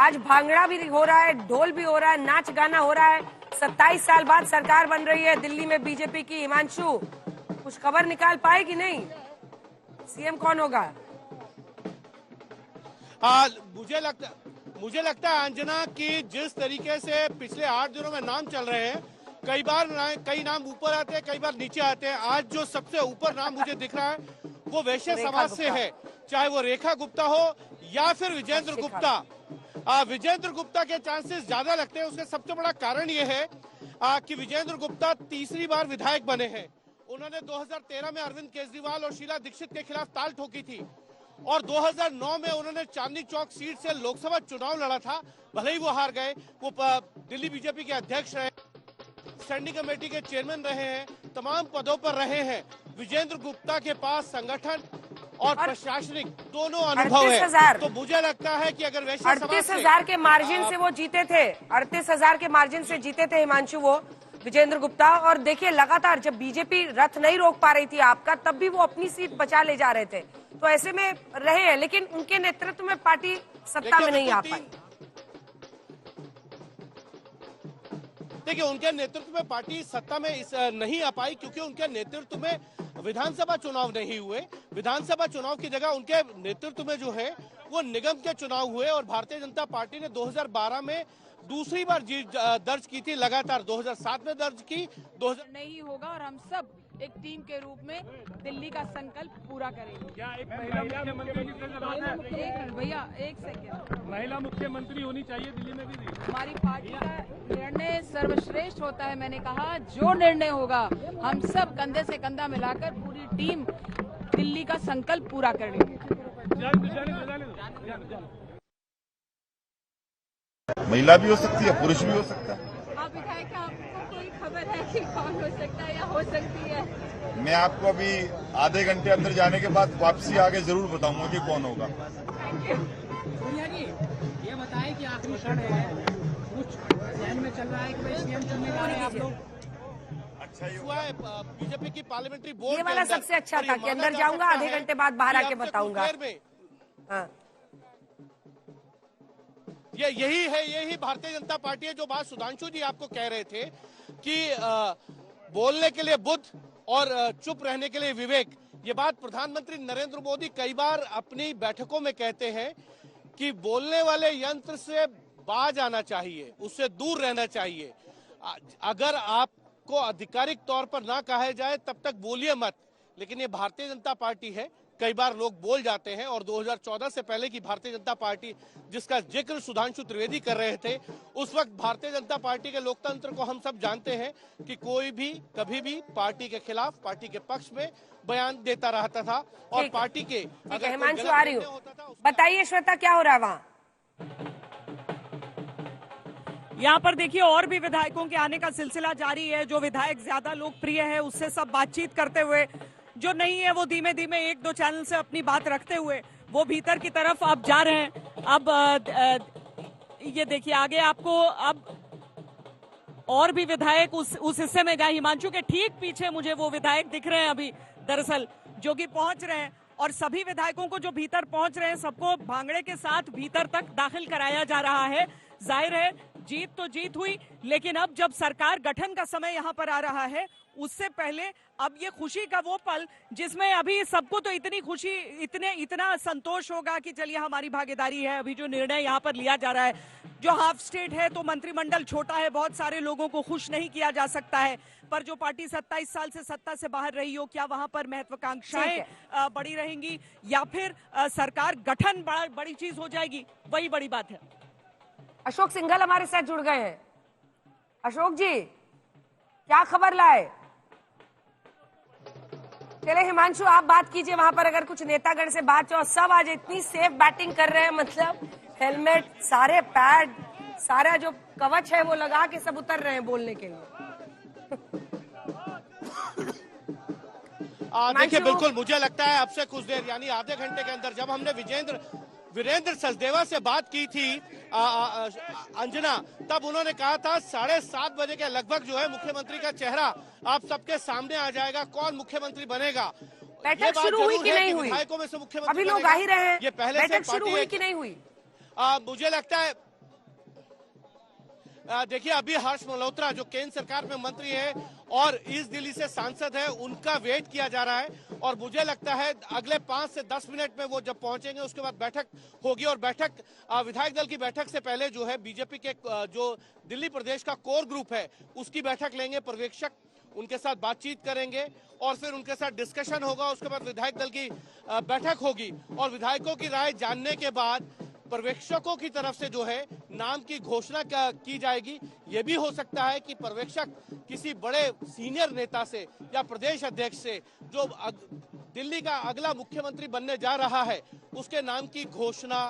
आज भांगड़ा भी हो रहा है, ढोल भी हो रहा है, नाच गाना हो रहा है। 27 साल बाद सरकार बन रही है दिल्ली में बीजेपी की। हिमांशु, कुछ खबर निकाल पाए कि नहीं, सीएम कौन होगा? मुझे लगता है अंजना कि जिस तरीके से पिछले 8 दिनों में नाम चल रहे हैं, कई नाम ऊपर आते हैं, कई बार नीचे आते हैं। आज जो सबसे ऊपर नाम मुझे दिख रहा है वो वैश्य समाज से है, चाहे वो रेखा गुप्ता हो या फिर विजेंद्र गुप्ता। विजेंद्र गुप्ता के चांसेस ज्यादा लगते हैं। उसका सबसे बड़ा कारण ये है कि विजेंद्र गुप्ता तीसरी बार विधायक बने हैं। उन्होंने 2013 में अरविंद केजरीवाल और शीला दीक्षित के खिलाफ ताल ठोकी थी और 2009 में उन्होंने चांदनी चौक सीट से लोकसभा चुनाव लड़ा था। भले ही वो हार गए, वो दिल्ली बीजेपी के अध्यक्ष रहे, स्टैंडिंग कमेटी के चेयरमैन रहे हैं, तमाम पदों पर रहे हैं। विजेंद्र गुप्ता के पास संगठन और प्रशासनिक दोनों अनुभव है। तो मुझे लगता है कि अगर वैसे 38,000 के मार्जिन से वो जीते थे, 38,000 के मार्जिन से जीते थे हिमांशु वो विजेंद्र गुप्ता। और देखिए लगातार जब बीजेपी रथ नहीं रोक पा रही थी आपका, तब भी वो अपनी सीट बचा ले जा रहे थे। तो ऐसे में रहे हैं, लेकिन उनके नेतृत्व में पार्टी सत्ता में नहीं आ पाई। देखिए, उनके नेतृत्व में पार्टी सत्ता में नहीं आ पाई क्योंकि उनके नेतृत्व में विधानसभा चुनाव नहीं हुए। विधानसभा चुनाव की जगह उनके नेतृत्व में जो है वो निगम के चुनाव हुए और भारतीय जनता पार्टी ने 2012 में दूसरी बार जीत दर्ज की थी, लगातार 2007 में दर्ज की। नहीं होगा और हम सब एक टीम के रूप में दिल्ली का संकल्प पूरा करेंगे। क्या एक महिला मुख्यमंत्री की बात है? एक मिनट भैया, एक सेकेंड। महिला मुख्यमंत्री होनी चाहिए दिल्ली में भी। हमारी पार्टी का निर्णय सर्वश्रेष्ठ होता है। मैंने कहा जो निर्णय होगा हम सब कंधे से कंधा मिलाकर पूरी टीम दिल्ली का संकल्प पूरा करेंगे। महिला भी हो सकती है, पुरुष भी हो सकता है। आप विधायक, आपको कोई खबर है कि कौन हो सकता है या हो सकती है? मैं आपको अभी आधे घंटे अंदर जाने के बाद वापसी आगे जरूर बताऊंगा कि कौन होगा। भैया जी, ये बताएं कि आखिरी क्षण है, कुछ जहन में चल रहा है कि भाई सीएम चुनने जा रहे हैं आप लोग? अच्छा हुआ है बीजेपी की पार्लियामेंट्री बोर्ड। ये वाला सबसे अच्छा था कि अंदर जाऊंगा, आधे घंटे बाद बाहर आके बताऊंगा। हाँ। यही भारतीय जनता पार्टी है। जो बात सुधांशु जी आपको कह रहे थे कि बोलने के लिए बुद्ध और चुप रहने के लिए विवेक, ये बात प्रधानमंत्री नरेंद्र मोदी कई बार अपनी बैठकों में कहते हैं कि बोलने वाले यंत्र से बाज आना चाहिए, उससे दूर रहना चाहिए। अगर आपको आधिकारिक तौर पर ना कहा जाए तब तक बोलिए मत। लेकिन ये भारतीय जनता पार्टी है, कई बार लोग बोल जाते हैं। और 2014 से पहले की भारतीय जनता पार्टी जिसका जिक्र सुधांशु त्रिवेदी कर रहे थे, उस वक्त भारतीय जनता पार्टी के लोकतंत्र को हम सब जानते हैं कि कोई भी कभी भी पार्टी के खिलाफ, पार्टी के पक्ष में बयान देता रहता था। और पार्टी के अगर हिमांशु आ रही हूँ, बताइए श्वेता क्या हो रहा है वहाँ? यहाँ पर देखिए और भी विधायकों के आने का सिलसिला जारी है। जो विधायक ज्यादा लोकप्रिय है उससे सब बातचीत करते हुए, जो नहीं है वो धीमे धीमे 1-2 चैनल से अपनी बात रखते हुए वो भीतर की तरफ अब जा रहे हैं। अब ये देखिए आगे आपको अब और भी विधायक उस हिस्से में गए। हिमांशु के ठीक पीछे मुझे वो विधायक दिख रहे हैं अभी दरअसल, जो कि पहुंच रहे हैं। और सभी विधायकों को जो भीतर पहुंच रहे हैं सबको भांगड़े के साथ भीतर तक दाखिल कराया जा रहा है। जाहिर है जीत तो जीत हुई, लेकिन अब जब सरकार गठन का समय यहाँ पर आ रहा है, उससे पहले अब ये खुशी का वो पल जिसमें अभी सबको तो इतनी खुशी, इतना संतोष होगा कि चलिए हमारी भागीदारी है। अभी जो निर्णय यहाँ पर लिया जा रहा है, जो हाफ स्टेट है तो मंत्रिमंडल छोटा है, बहुत सारे लोगों को खुश नहीं किया जा सकता है। पर जो पार्टी 27 साल से सत्ता से बाहर रही हो, क्या वहां पर महत्वाकांक्षाएं बड़ी रहेंगी या फिर सरकार गठन बड़ी चीज हो जाएगी, वही बड़ी बात है। अशोक सिंघल हमारे साथ जुड़ गए हैं। अशोक जी क्या खबर लाए? चले हिमांशु आप बात कीजिए, वहां पर अगर कुछ नेतागण से बात हो। सब आज इतनी सेफ बैटिंग कर रहे हैं, मतलब हेलमेट, सारे पैड, सारा जो कवच है वो लगा के सब उतर रहे हैं बोलने के लिए। देखिए बिल्कुल, मुझे लगता है अब से कुछ देर यानी आधे घंटे के अंदर जब हमने वीरेंद्र सचदेवा से बात की थी अंजना, तब उन्होंने कहा था 7:30 बजे के लगभग जो है मुख्यमंत्री का चेहरा आप सबके सामने आ जाएगा, कौन मुख्यमंत्री बनेगा। बैठक शुरू हुई कि नहीं हुई? विधायकों में से मुख्यमंत्री अभी लोग आ ही रहे हैं। ये पहले बैठक शुरू हुई कि नहीं हुई? मुझे लगता है देखिए अभी हर्ष मल्होत्रा जो केंद्र सरकार में मंत्री है और ईस्ट दिल्ली से सांसद है, उनका वेट किया जा रहा है और मुझे लगता है अगले 5 से 10 मिनट में वो जब पहुंचेंगे उसके बाद बैठक होगी और बैठक विधायक दल की बैठक से पहले जो है बीजेपी के जो दिल्ली प्रदेश का कोर ग्रुप है उसकी बैठक लेंगे, पर्यवेक्षक उनके साथ बातचीत करेंगे और फिर उनके साथ डिस्कशन होगा। उसके बाद विधायक दल की बैठक होगी और विधायकों की राय जानने के बाद पर्यवेक्षकों की तरफ से जो है नाम की घोषणा की जाएगी। ये भी हो सकता है कि पर्यवेक्षक किसी बड़े सीनियर नेता से या प्रदेश अध्यक्ष से जो दिल्ली का अगला मुख्यमंत्री बनने जा रहा है उसके नाम की घोषणा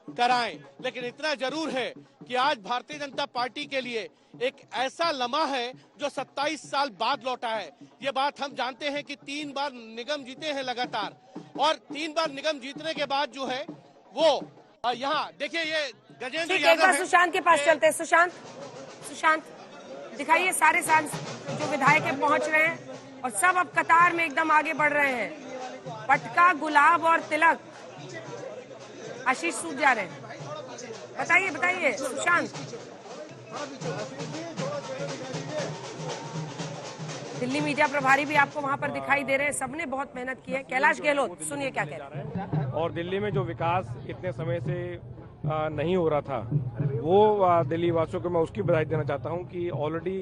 कराएं। लेकिन इतना जरूर है कि आज भारतीय जनता पार्टी के लिए एक ऐसा लम्हा है जो 27 साल बाद लौटा है। ये बात हम जानते हैं कि 3 बार निगम जीते हैं लगातार और 3 बार निगम जीतने के बाद जो है वो यहाँ देखिए ये गजेंद्र यादव। एक बार सुशांत के पास चलते हैं। सुशांत दिखाइए, सारे सांसद जो विधायक पहुंच रहे हैं और सब अब कतार में एकदम आगे बढ़ रहे हैं। पटका, गुलाब और तिलक, आशीष सूख जा रहे हैं। बताइए सुशांत। दिल्ली मीडिया प्रभारी भी आपको वहां पर दिखाई दे रहे हैं। सबने बहुत मेहनत की है। कैलाश गहलोत सुनिए क्या कह रहे हैं। और दिल्ली में जो विकास इतने समय से नहीं हो रहा था वो दिल्ली वासियों को मैं उसकी बधाई देना चाहता हूं कि ऑलरेडी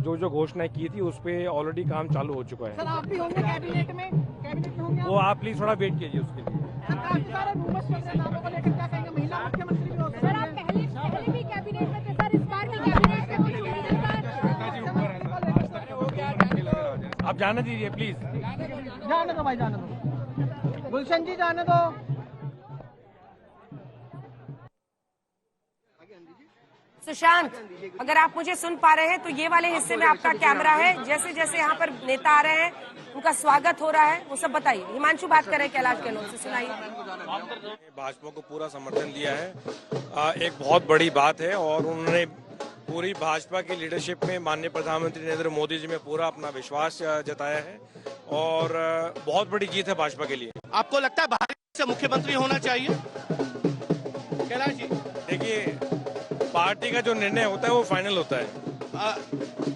जो घोषणाएं की थी उस पे ऑलरेडी काम चालू हो चुका है। सर आप भी होंगे कैबिनेट में होंगे वो आप प्लीज थोड़ा वेट कीजिए उसके लिए। नामों को लेकर क्या कहेंगे? महिला मुख्यमंत्री भी हो सकते सर, आप पहले भी कैबिनेट में थे सर, इस बार भी कैबिनेट में कुछ आप जाने दीजिए प्लीज। जाने दो भाई, जाने दो। गुलशन जी जाने दो। सुशांत, अगर आप मुझे सुन पा रहे हैं तो ये वाले हिस्से में आपका कैमरा है। जैसे जैसे यहाँ पर नेता आ रहे हैं उनका स्वागत हो रहा है, वो सब बताइए। हिमांशु बात करें कैलाश गहलोत से, सुनाइए। भाजपा को पूरा समर्थन दिया है, एक बहुत बड़ी बात है और उन्होंने पूरी भाजपा की लीडरशिप में माननीय प्रधानमंत्री नरेंद्र मोदी जी में पूरा अपना विश्वास जताया है और बहुत बड़ी जीत है भाजपा के लिए। आपको लगता है भाजपा से मुख्यमंत्री होना चाहिए? कैलाश जी देखिए, पार्टी का जो निर्णय होता है वो फाइनल होता है।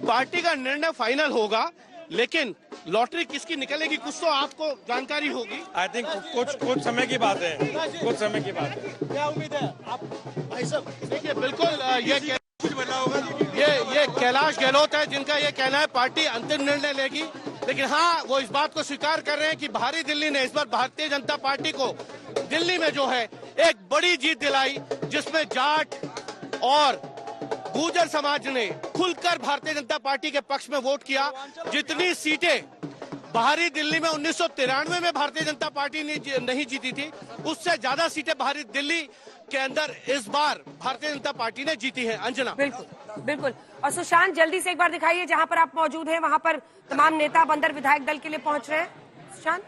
पार्टी का निर्णय फाइनल होगा, लेकिन लॉटरी किसकी निकलेगी कुछ तो आपको जानकारी होगी। आई थिंक कुछ समय की बात है, कुछ समय की बात है। क्या उम्मीद है आप भाई साहब? देखिए बिल्कुल ये कैलाश गहलोत है जिनका ये कहना है पार्टी अंतिम निर्णय लेगी। लेकिन हाँ, वो इस बात को स्वीकार कर रहे हैं कि भारी दिल्ली ने इस बार भारतीय जनता पार्टी को दिल्ली में जो है एक बड़ी जीत दिलाई, जिसमें जाट और गुर्जर समाज ने खुलकर भारतीय जनता पार्टी के पक्ष में वोट किया। जितनी सीटें बाहरी दिल्ली में 1993 में भारतीय जनता पार्टी ने नहीं जीती थी, उससे ज्यादा सीटें बाहरी दिल्ली के अंदर इस बार भारतीय जनता पार्टी ने जीती है। अंजना बिल्कुल। और सुशांत, जल्दी से एक बार दिखाइए जहां पर आप मौजूद हैं, वहां पर तमाम नेता अब अंदर विधायक दल के लिए पहुंच रहे हैं। सुशांत।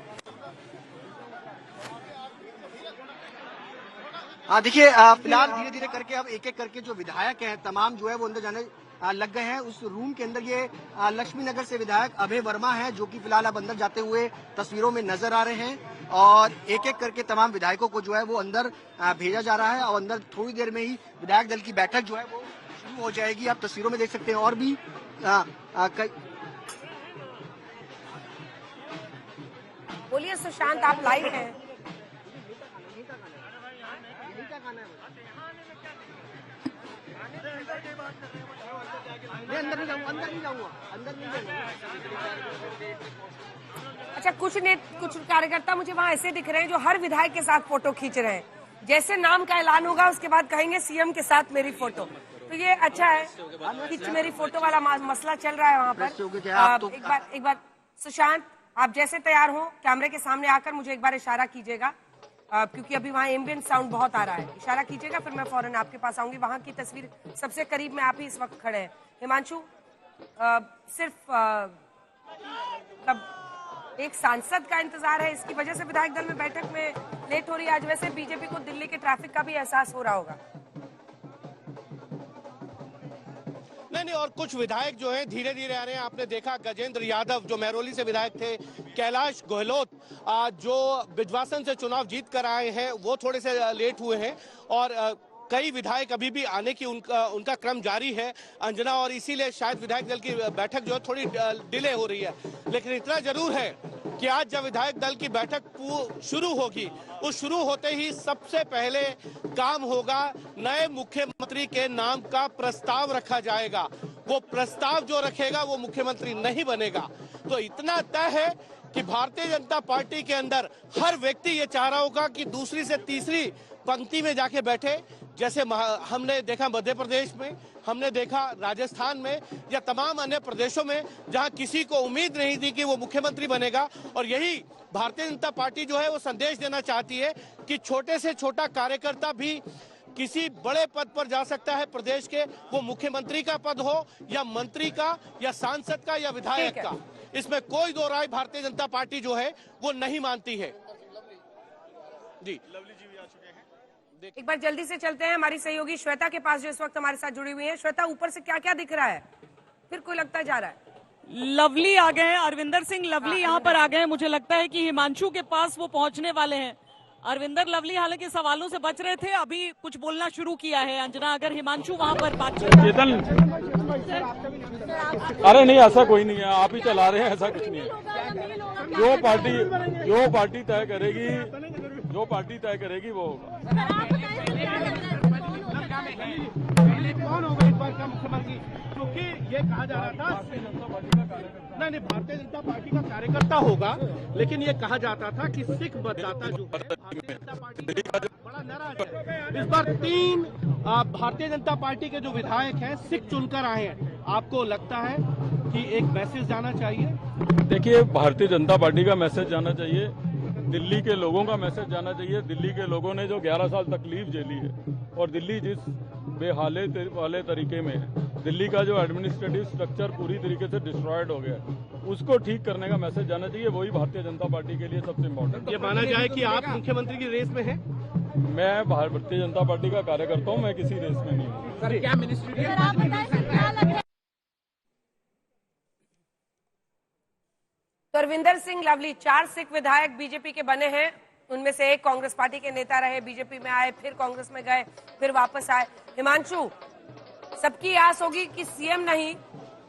हाँ देखिए, फिलहाल धीरे धीरे करके अब एक एक करके जो विधायक हैं तमाम जो है वो अंदर जाने लग गए हैं। उस रूम के अंदर ये लक्ष्मी नगर से विधायक अभय वर्मा हैं जो कि फिलहाल अब अंदर जाते हुए तस्वीरों में नजर आ रहे हैं और एक एक करके तमाम विधायकों को जो है वो अंदर भेजा जा रहा है और अंदर थोड़ी देर में ही विधायक दल की बैठक जो है वो शुरू हो जाएगी। आप तस्वीरों में देख सकते हैं और भी बोलिए सुशांत, आप लाइव हैं। अंदर नहीं जाऊंगा। अच्छा, कुछ कार्यकर्ता मुझे वहाँ ऐसे दिख रहे हैं जो हर विधायक के साथ फोटो खींच रहे हैं। जैसे नाम का ऐलान होगा उसके बाद कहेंगे सीएम के साथ मेरी फोटो। तो ये अच्छा है, खींच मेरी फोटो वाला मसला चल रहा है वहाँ पर। एक बार सुशांत, आप जैसे तैयार हो कैमरे के सामने आकर मुझे एक बार इशारा कीजिएगा, क्योंकि अभी वहाँ एम्बियंट साउंड बहुत आ रहा है। इशारा कीजिएगा, फिर मैं फौरन आपके पास आऊंगी। वहाँ की तस्वीर सबसे करीब में आप ही इस वक्त खड़े हैं। हिमांशु, सिर्फ एक सांसद का इंतजार है, इसकी वजह से विधायक दल में बैठक में लेट हो रही है आज। वैसे बीजेपी को दिल्ली के ट्रैफिक का भी एहसास हो रहा होगा। नहीं, और कुछ विधायक जो हैं धीरे धीरे आ रहे हैं। आपने देखा गजेंद्र यादव जो महरौली से विधायक थे, कैलाश गहलोत जो बिजवासन से चुनाव जीत कर आए हैं, वो थोड़े से लेट हुए हैं और कई विधायक अभी भी आने की उनका क्रम जारी है अंजना, और इसीलिए शायद विधायक दल की बैठक जो है थोड़ी डिले हो रही है। लेकिन इतना जरूर है कि आज जब विधायक दल की बैठक शुरू होगी, उस शुरू होते ही सबसे पहले काम होगा, नए मुख्यमंत्री के नाम का प्रस्ताव रखा जाएगा। वो प्रस्ताव जो रखेगा वो मुख्यमंत्री नहीं बनेगा। तो इतना तय है कि भारतीय जनता पार्टी के अंदर हर व्यक्ति ये चाह रहा होगा कि दूसरी से तीसरी पंक्ति में जाके बैठे। जैसे हमने देखा मध्य प्रदेश में, हमने देखा राजस्थान में, या तमाम अन्य प्रदेशों में जहां किसी को उम्मीद नहीं थी कि वो मुख्यमंत्री बनेगा। और यही भारतीय जनता पार्टी जो है वो संदेश देना चाहती है कि छोटे से छोटा कार्यकर्ता भी किसी बड़े पद पर जा सकता है प्रदेश के, वो मुख्यमंत्री का पद हो या मंत्री का या सांसद का या विधायक का। इसमें कोई दो राय भारतीय जनता पार्टी जो है वो नहीं मानती है। जी, लवली जी भी आ चुके हैं। एक बार जल्दी से चलते हैं हमारी सहयोगी श्वेता के पास, जो इस वक्त हमारे साथ जुड़ी हुई है। श्वेता, ऊपर से क्या क्या दिख रहा है? फिर कोई लगता जा रहा है लवली आ गए हैं, अरविंदर सिंह लवली यहाँ पर आ गए हैं। मुझे लगता है कि हिमांशु के पास वो पहुंचने वाले हैं। अरविंदर लवली हालांकि सवालों से बच रहे थे, अभी कुछ बोलना शुरू किया है। अंजना, अगर हिमांशु वहाँ पर बातचीत, अरे नहीं, ऐसा कोई नहीं है, आप ही चला रहे हैं, ऐसा कुछ नहीं है। जो पार्टी तय करेगी वो होगा। कौन होगा इस बार का मुख्यमंत्री? क्योंकि ये कहा जा रहा था नहीं, भारतीय जनता पार्टी का कार्यकर्ता होगा, लेकिन ये कहा जाता था कि सिख मतदाता जो है भारतीय जनता पार्टी का बड़ा नाराज है। इस बार 3 भारतीय जनता पार्टी के जो विधायक हैं सिख चुनकर आए हैं। आपको लगता है कि एक मैसेज जाना चाहिए? देखिए, भारतीय जनता पार्टी का मैसेज जाना चाहिए, दिल्ली के लोगों का मैसेज जाना चाहिए। दिल्ली के लोगों ने जो 11 साल तकलीफ झेली है और दिल्ली जिस बेहाले वाले तरीके में है, दिल्ली का जो एडमिनिस्ट्रेटिव स्ट्रक्चर पूरी तरीके से डिस्ट्रॉयड हो गया, उसको ठीक करने का मैसेज जाना चाहिए। वही भारतीय जनता पार्टी के लिए सबसे इम्पोर्टेंट। ये माना जाए कि आप मुख्यमंत्री की रेस में हैं? मैं भारतीय जनता पार्टी का कार्यकर्ता हूँ, मैं किसी रेस में नहीं हूँ। सर, क्या मिनिस्ट्री अरविंदर सिंह लवली 4 सिख विधायक बीजेपी के बने हैं। उनमें से एक कांग्रेस पार्टी के नेता रहे, बीजेपी में आए, फिर कांग्रेस में गए, फिर वापस आए। हिमांशु, सबकी आस होगी कि सीएम नहीं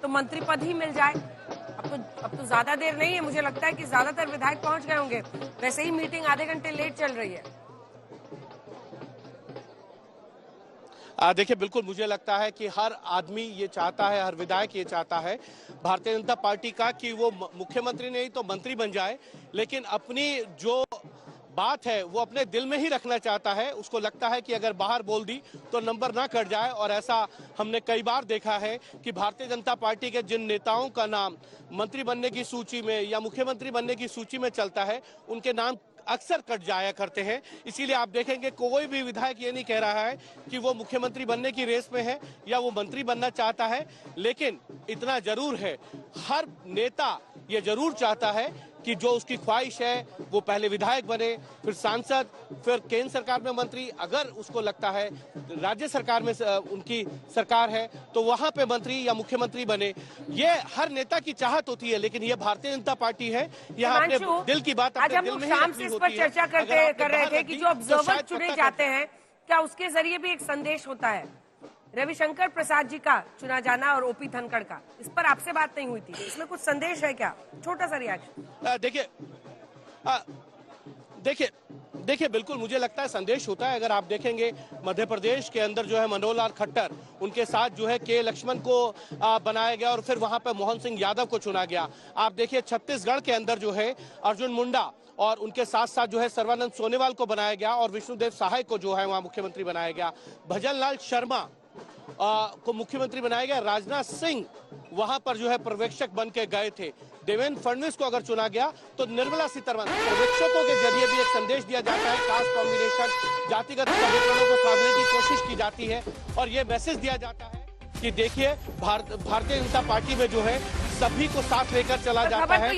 तो मंत्री पद ही मिल जाए। अब तो ज्यादा देर नहीं है, मुझे लगता है कि ज्यादातर विधायक पहुंच गए होंगे। वैसे ही मीटिंग आधे घंटे लेट चल रही है। देखिए, बिल्कुल मुझे लगता है कि हर आदमी ये चाहता है, हर विधायक ये चाहता है भारतीय जनता पार्टी का कि वो मुख्यमंत्री नहीं तो मंत्री बन जाए, लेकिन अपनी जो बात है वो अपने दिल में ही रखना चाहता है। उसको लगता है कि अगर बाहर बोल दी तो नंबर ना कट जाए। और ऐसा हमने कई बार देखा है कि भारतीय जनता पार्टी के जिन नेताओं का नाम मंत्री बनने की सूची में या मुख्यमंत्री बनने की सूची में चलता है, उनके नाम अक्सर कट जाया करते हैं। इसीलिए आप देखेंगे कोई भी विधायक ये नहीं कह रहा है कि वो मुख्यमंत्री बनने की रेस में है या वो मंत्री बनना चाहता है। लेकिन इतना जरूर है, हर नेता ये जरूर चाहता है कि जो उसकी ख्वाहिश है वो पहले विधायक बने, फिर सांसद, फिर केंद्र सरकार में मंत्री। अगर उसको लगता है राज्य सरकार में उनकी सरकार है तो वहां पे मंत्री या मुख्यमंत्री बने। ये हर नेता की चाहत होती है, लेकिन ये भारतीय जनता पार्टी है, यहाँ अपने दिल की बात आज हम लोग शाम से इस पर चर्चा कर रहे थे कि जो ऑब्जर्वर चुने जाते हैं, क्या उसके जरिए भी एक संदेश होता है? रविशंकर प्रसाद जी का चुना जाना और ओपी धनखड़ का, इस पर आपसे बात नहीं हुई थी, इसमें कुछ संदेश है क्या? छोटा सा रिएक्शन। देखिए बिल्कुल मुझे लगता है संदेश होता है। अगर आप देखेंगे मध्य प्रदेश के अंदर जो है मनोहर लाल खट्टर, उनके साथ जो है के लक्ष्मण को बनाया गया और फिर वहां पर मोहन सिंह यादव को चुना गया। आप देखिए छत्तीसगढ़ के अंदर जो है अर्जुन मुंडा और उनके साथ साथ जो है सर्बानंद सोनोवाल को बनाया गया और विष्णुदेव सहाय को जो है वहां मुख्यमंत्री बनाया गया। भजन लाल शर्मा को मुख्यमंत्री बनाया गया। राजनाथ सिंह वहां पर जो है पर्यवेक्षक बन के गए थे। देवेंद्र फडणवीस को अगर चुना गया तो निर्मला सीतारमण, पर्यवेक्षकों के जरिए भी एक संदेश दिया जाता है, कास्ट कॉम्बिनेशन, जातिगत समीकरणों को साधने की कोशिश की जाती है और ये मैसेज दिया जाता है कि देखिए भारतीय जनता पार्टी में जो है सभी को साथ लेकर चला जाता है।